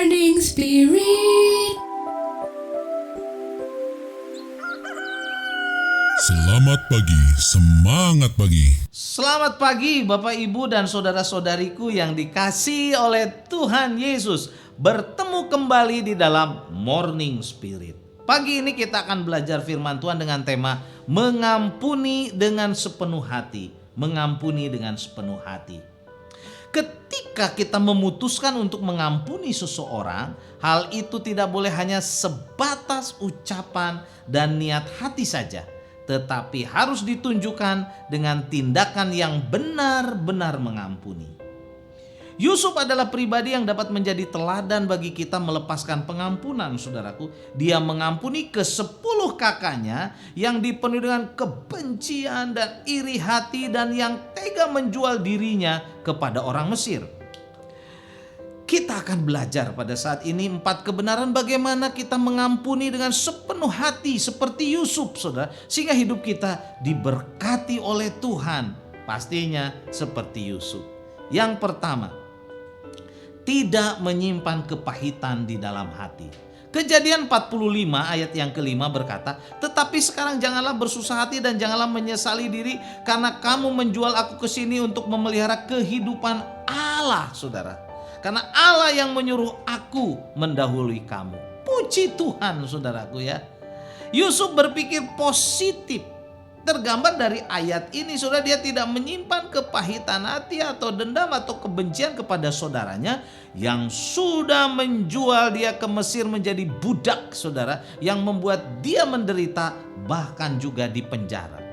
Morning Spirit. Selamat pagi, semangat pagi. Selamat pagi Bapak Ibu dan saudara-saudariku yang dikasihi oleh Tuhan Yesus. Bertemu kembali di dalam Morning Spirit. Pagi ini kita akan belajar firman Tuhan dengan tema mengampuni dengan sepenuh hati. Mengampuni dengan sepenuh hati. Ketika kita memutuskan untuk mengampuni seseorang, hal itu tidak boleh hanya sebatas ucapan dan niat hati saja, tetapi harus ditunjukkan dengan tindakan yang benar-benar mengampuni. Yusuf adalah pribadi yang dapat menjadi teladan bagi kita melepaskan pengampunan, saudaraku. Dia mengampuni ke-10 kakaknya yang dipenuhi dengan kebencian dan iri hati dan yang tega menjual dirinya kepada orang Mesir. Kita akan belajar pada saat ini 4 kebenaran bagaimana kita mengampuni dengan sepenuh hati seperti Yusuf, saudara. Sehingga hidup kita diberkati oleh Tuhan. Pastinya seperti Yusuf. Yang pertama, tidak menyimpan kepahitan di dalam hati. Kejadian 45 ayat yang kelima berkata, tetapi sekarang janganlah bersusah hati dan janganlah menyesali diri karena kamu menjual aku ke sini untuk memelihara kehidupan Allah, saudara. Karena Allah yang menyuruh aku mendahului kamu. Puji Tuhan, saudaraku ya. Yusuf berpikir positif. Tergambar dari ayat ini, saudara, dia tidak menyimpan kepahitan hati atau dendam atau kebencian kepada saudaranya yang sudah menjual dia ke Mesir menjadi budak, saudara, yang membuat dia menderita bahkan juga di penjara.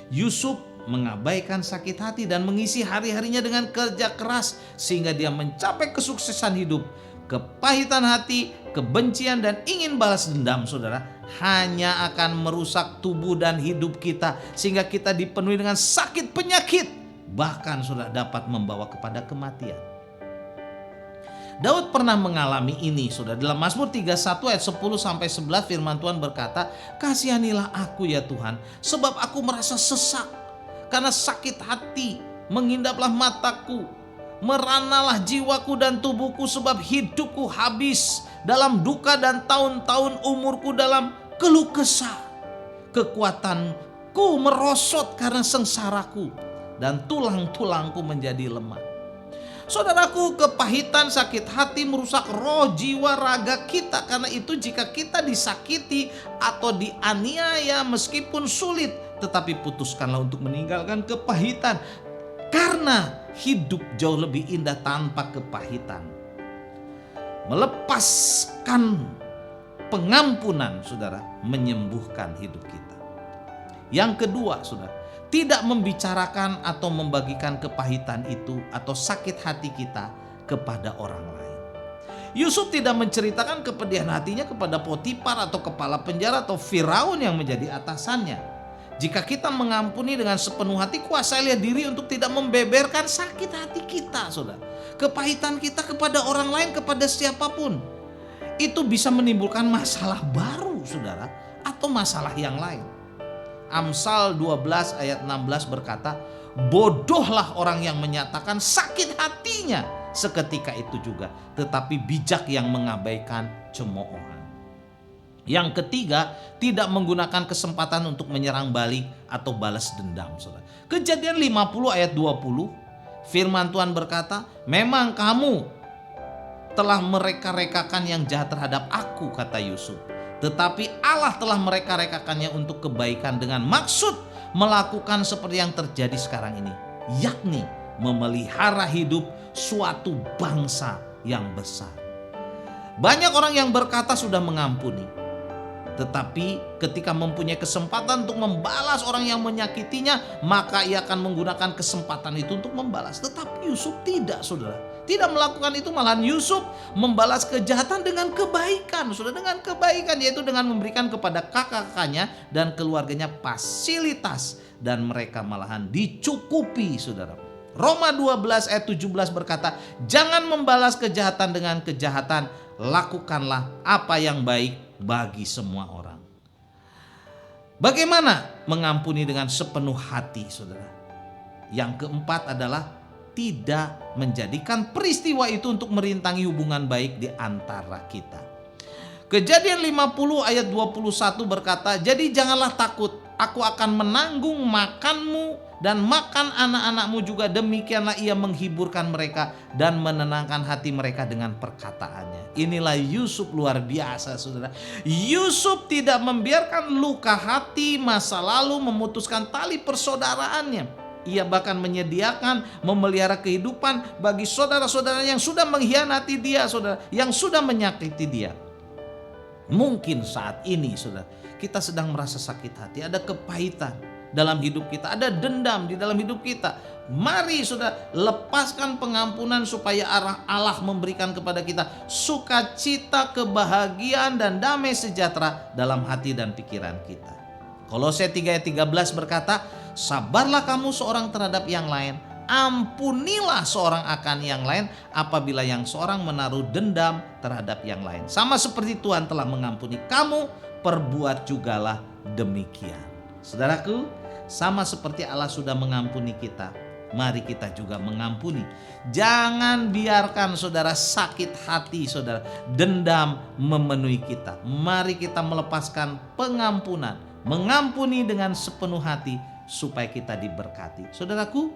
Yusuf mengabaikan sakit hati dan mengisi hari-harinya dengan kerja keras sehingga dia mencapai kesuksesan hidup. Kepahitan hati, kebencian dan ingin balas dendam, saudara, hanya akan merusak tubuh dan hidup kita sehingga kita dipenuhi dengan sakit penyakit, bahkan sudah dapat membawa kepada kematian. Daud pernah mengalami ini, saudara. Dalam Mazmur 31 ayat 10 sampai 11 firman Tuhan berkata, kasihanilah aku ya Tuhan, sebab aku merasa sesak karena sakit hati mengindaplah mataku. Meranalah jiwaku dan tubuhku sebab hidupku habis dalam duka dan tahun-tahun umurku dalam keluh kesah. Kekuatanku merosot karena sengsaraku dan tulang-tulangku menjadi lemah. Saudaraku, kepahitan sakit hati merusak roh, jiwa, raga kita. Karena itu jika kita disakiti atau dianiaya meskipun sulit, tetapi putuskanlah untuk meninggalkan kepahitan. Karena hidup jauh lebih indah tanpa kepahitan. Melepaskan pengampunan, saudara, menyembuhkan hidup kita. Yang kedua, saudara, tidak membicarakan atau membagikan kepahitan itu atau sakit hati kita kepada orang lain. Yusuf tidak menceritakan kepedihan hatinya kepada Potifar atau kepala penjara atau Firaun yang menjadi atasannya. Jika kita mengampuni dengan sepenuh hati, kuasailah diri untuk tidak membeberkan sakit hati kita, saudara. Kepahitan kita kepada orang lain, kepada siapapun. Itu bisa menimbulkan masalah baru, saudara, atau masalah yang lain. Amsal 12 ayat 16 berkata, bodohlah orang yang menyatakan sakit hatinya seketika itu juga, tetapi bijak yang mengabaikan cemoohan. Yang ketiga, tidak menggunakan kesempatan untuk menyerang balik atau balas dendam, saudara. Kejadian 50 ayat 20, firman Tuhan berkata, memang kamu telah mereka-rekakan yang jahat terhadap aku, kata Yusuf. Tetapi Allah telah mereka-rekakannya untuk kebaikan dengan maksud melakukan seperti yang terjadi sekarang ini, yakni memelihara hidup suatu bangsa yang besar. Banyak orang yang berkata sudah mengampuni, tetapi ketika mempunyai kesempatan untuk membalas orang yang menyakitinya, maka ia akan menggunakan kesempatan itu untuk membalas. Tetapi Yusuf tidak, saudara. Tidak melakukan itu, malahan Yusuf membalas kejahatan dengan kebaikan, saudara. Dengan kebaikan, yaitu dengan memberikan kepada kakak-kakaknya dan keluarganya fasilitas. Dan mereka malahan dicukupi, saudara. Roma 12 ayat 17 berkata, jangan membalas kejahatan dengan kejahatan, lakukanlah apa yang baik bagi semua orang. Bagaimana mengampuni dengan sepenuh hati, saudara? Yang keempat adalah tidak menjadikan peristiwa itu untuk merintangi hubungan baik di antara kita. Kejadian 50 ayat 21 berkata, "Jadi janganlah takut, aku akan menanggung makanmu dan makan anak-anakmu juga. Demikianlah ia menghiburkan mereka dan menenangkan hati mereka dengan perkataannya." Inilah Yusuf luar biasa, saudara. Yusuf tidak membiarkan luka hati masa lalu memutuskan tali persaudaraannya. Ia bahkan menyediakan memelihara kehidupan bagi saudara-saudara yang sudah mengkhianati dia, saudara, yang sudah menyakiti dia. Mungkin saat ini, saudara, kita sedang merasa sakit hati, ada kepahitan dalam hidup kita, ada dendam di dalam hidup kita. Mari, saudara, lepaskan pengampunan supaya Allah memberikan kepada kita sukacita, kebahagiaan, dan damai sejahtera dalam hati dan pikiran kita. Kolose 3 ayat 13 berkata, "Sabarlah kamu seorang terhadap yang lain, ampunilah seorang akan yang lain apabila yang seorang menaruh dendam terhadap yang lain. Sama seperti Tuhan telah mengampuni kamu, perbuat jugalah demikian." Saudaraku, sama seperti Allah sudah mengampuni kita, mari kita juga mengampuni. Jangan biarkan saudara sakit hati, saudara, dendam memenuhi kita. Mari kita melepaskan pengampunan, mengampuni dengan sepenuh hati supaya kita diberkati. Saudaraku,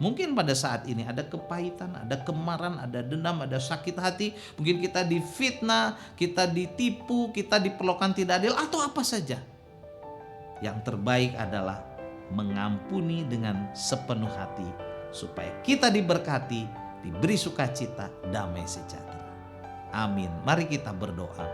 mungkin pada saat ini ada kepahitan, ada kemarahan, ada dendam, ada sakit hati. Mungkin kita difitnah, kita ditipu, kita diperlakukan tidak adil, atau apa saja. Yang terbaik adalah mengampuni dengan sepenuh hati supaya kita diberkati, diberi sukacita, damai sejahtera. Amin. Mari kita berdoa.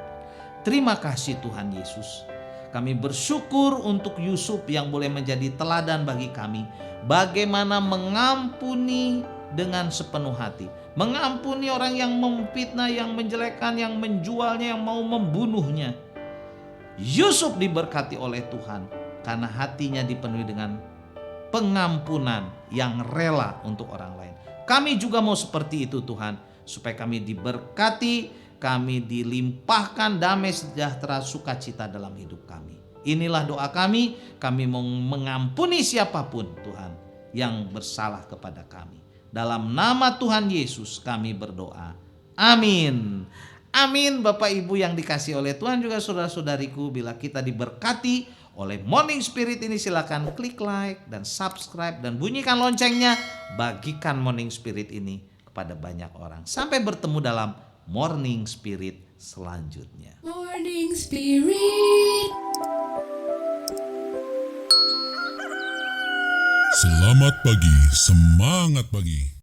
Terima kasih Tuhan Yesus. Kami bersyukur untuk Yusuf yang boleh menjadi teladan bagi kami. Bagaimana mengampuni dengan sepenuh hati. Mengampuni orang yang memfitnah, yang menjelekkan, yang menjualnya, yang mau membunuhnya. Yusuf diberkati oleh Tuhan karena hatinya dipenuhi dengan pengampunan yang rela untuk orang lain. Kami juga mau seperti itu Tuhan, supaya kami diberkati, kami dilimpahkan damai sejahtera sukacita dalam hidup kami. Inilah doa kami mau mengampuni siapapun Tuhan yang bersalah kepada kami. Dalam nama Tuhan Yesus kami berdoa. Amin. Amin. Bapak Ibu yang dikasihi oleh Tuhan, juga saudara-saudariku, bila kita diberkati oleh Morning Spirit ini, silakan klik like dan subscribe dan bunyikan loncengnya. Bagikan Morning Spirit ini kepada banyak orang. Sampai bertemu dalam Morning Spirit selanjutnya. Morning Spirit. Selamat pagi, semangat pagi.